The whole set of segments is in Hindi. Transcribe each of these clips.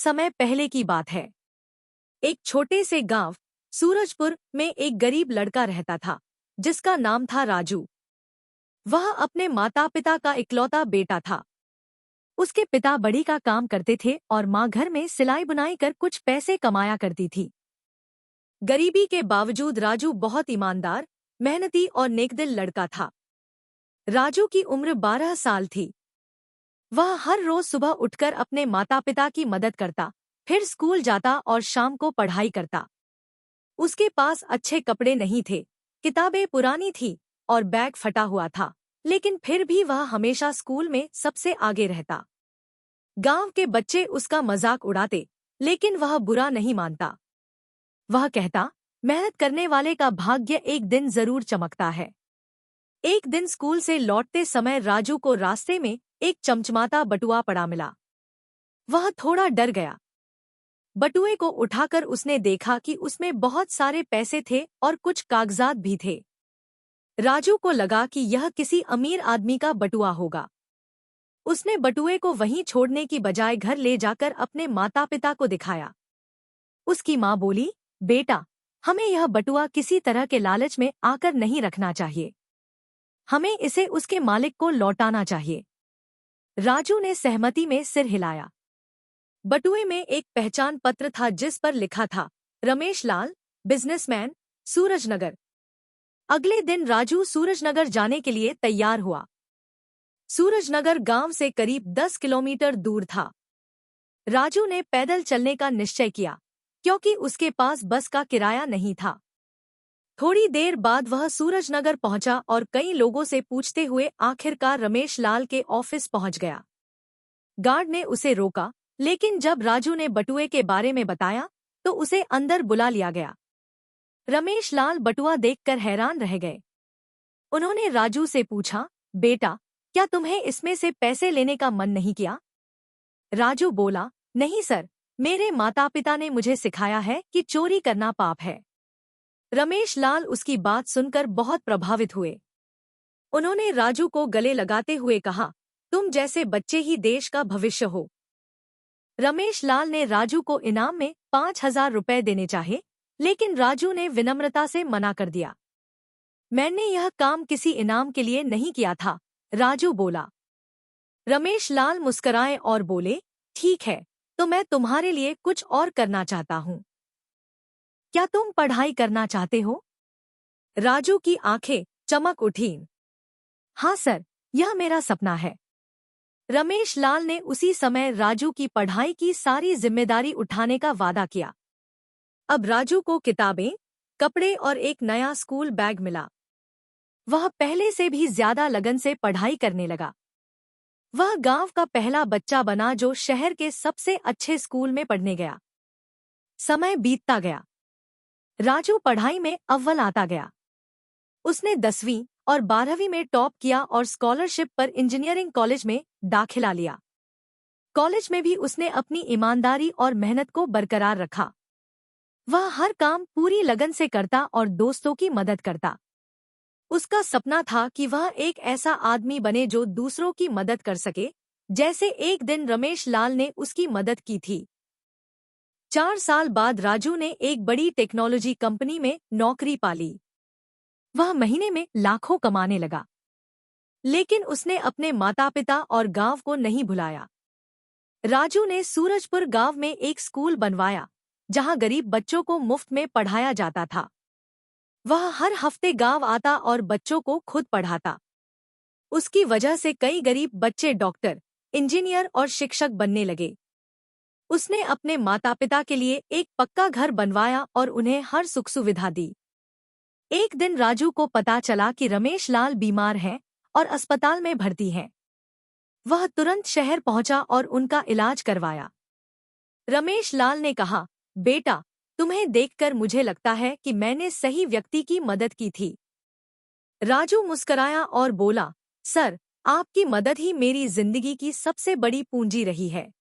समय पहले की बात है। एक छोटे से गांव सूरजपुर में एक गरीब लड़का रहता था जिसका नाम था राजू। वह अपने माता पिता का इकलौता बेटा था। उसके पिता बड़ी का काम करते थे और माँ घर में सिलाई बुनाई कर कुछ पैसे कमाया करती थी। गरीबी के बावजूद राजू बहुत ईमानदार, मेहनती और नेकदिल लड़का था। राजू की उम्र 12 साल थी। वह हर रोज सुबह उठकर अपने माता पिता की मदद करता, फिर स्कूल जाता और शाम को पढ़ाई करता। उसके पास अच्छे कपड़े नहीं थे, किताबें पुरानी थी और बैग फटा हुआ था, लेकिन फिर भी वह हमेशा स्कूल में सबसे आगे रहता। गांव के बच्चे उसका मजाक उड़ाते, लेकिन वह बुरा नहीं मानता। वह कहता, मेहनत करने वाले का भाग्य एक दिन जरूर चमकता है। एक दिन स्कूल से लौटते समय राजू को रास्ते में एक चमचमाता बटुआ पड़ा मिला। वह थोड़ा डर गया। बटुए को उठाकर उसने देखा कि उसमें बहुत सारे पैसे थे और कुछ कागजात भी थे। राजू को लगा कि यह किसी अमीर आदमी का बटुआ होगा। उसने बटुए को वहीं छोड़ने की बजाय घर ले जाकर अपने माता पिता को दिखाया। उसकी माँ बोली, बेटा, हमें यह बटुआ किसी तरह के लालच में आकर नहीं रखना चाहिए। हमें इसे उसके मालिक को लौटाना चाहिए। राजू ने सहमति में सिर हिलाया। बटुए में एक पहचान पत्र था जिस पर लिखा था, रमेश लाल, बिजनेसमैन, सूरजनगर। अगले दिन राजू सूरजनगर जाने के लिए तैयार हुआ। सूरजनगर गांव से करीब 10 किलोमीटर दूर था। राजू ने पैदल चलने का निश्चय किया, क्योंकि उसके पास बस का किराया नहीं था। थोड़ी देर बाद वह सूरजनगर पहुंचा और कई लोगों से पूछते हुए आखिरकार रमेश लाल के ऑफिस पहुंच गया। गार्ड ने उसे रोका, लेकिन जब राजू ने बटुए के बारे में बताया तो उसे अंदर बुला लिया गया। रमेश लाल बटुआ देखकर हैरान रह गए। उन्होंने राजू से पूछा, बेटा, क्या तुम्हें इसमें से पैसे लेने का मन नहीं किया? राजू बोला, नहीं सर, मेरे माता पिता ने मुझे सिखाया है कि चोरी करना पाप है। रमेश लाल उसकी बात सुनकर बहुत प्रभावित हुए। उन्होंने राजू को गले लगाते हुए कहा, तुम जैसे बच्चे ही देश का भविष्य हो। रमेश लाल ने राजू को इनाम में 5,000 रुपए देने चाहे, लेकिन राजू ने विनम्रता से मना कर दिया। मैंने यह काम किसी इनाम के लिए नहीं किया था, राजू बोला। रमेश लाल मुस्कराए और बोले, ठीक है, तो मैं तुम्हारे लिए कुछ और करना चाहता हूँ। क्या तुम पढ़ाई करना चाहते हो? राजू की आंखें चमक उठीं। हाँ सर, यह मेरा सपना है। रमेश लाल ने उसी समय राजू की पढ़ाई की सारी जिम्मेदारी उठाने का वादा किया। अब राजू को किताबें, कपड़े और एक नया स्कूल बैग मिला। वह पहले से भी ज्यादा लगन से पढ़ाई करने लगा। वह गांव का पहला बच्चा बना जो शहर के सबसे अच्छे स्कूल में पढ़ने गया। समय बीतता गया। राजू पढ़ाई में अव्वल आता गया। उसने 10वीं और 12वीं में टॉप किया और स्कॉलरशिप पर इंजीनियरिंग कॉलेज में दाखिला लिया। कॉलेज में भी उसने अपनी ईमानदारी और मेहनत को बरकरार रखा। वह हर काम पूरी लगन से करता और दोस्तों की मदद करता। उसका सपना था कि वह एक ऐसा आदमी बने जो दूसरों की मदद कर सके, जैसे एक दिन रमेश लाल ने उसकी मदद की थी। 4 साल बाद राजू ने एक बड़ी टेक्नोलॉजी कंपनी में नौकरी पाली। वह महीने में लाखों कमाने लगा, लेकिन उसने अपने माता पिता और गांव को नहीं भुलाया। राजू ने सूरजपुर गांव में एक स्कूल बनवाया, जहां गरीब बच्चों को मुफ्त में पढ़ाया जाता था। वह हर हफ्ते गांव आता और बच्चों को खुद पढ़ाता। उसकी वजह से कई गरीब बच्चे डॉक्टर, इंजीनियर और शिक्षक बनने लगे। उसने अपने माता पिता के लिए एक पक्का घर बनवाया और उन्हें हर सुख सुविधा दी। एक दिन राजू को पता चला कि रमेश लाल बीमार हैं और अस्पताल में भर्ती हैं। वह तुरंत शहर पहुंचा और उनका इलाज करवाया। रमेश लाल ने कहा, बेटा, तुम्हें देखकर मुझे लगता है कि मैंने सही व्यक्ति की मदद की थी। राजू मुस्कराया और बोला, सर, आपकी मदद ही मेरी जिंदगी की सबसे बड़ी पूंजी रही है।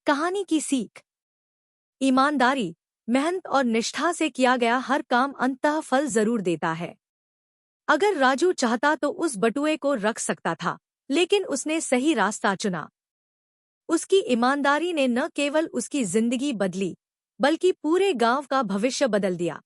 कहानी की सीख। ईमानदारी, मेहनत और निष्ठा से किया गया हर काम अंततः फल जरूर देता है। अगर राजू चाहता तो उस बटुए को रख सकता था, लेकिन उसने सही रास्ता चुना। उसकी ईमानदारी ने न केवल उसकी जिंदगी बदली, बल्कि पूरे गांव का भविष्य बदल दिया।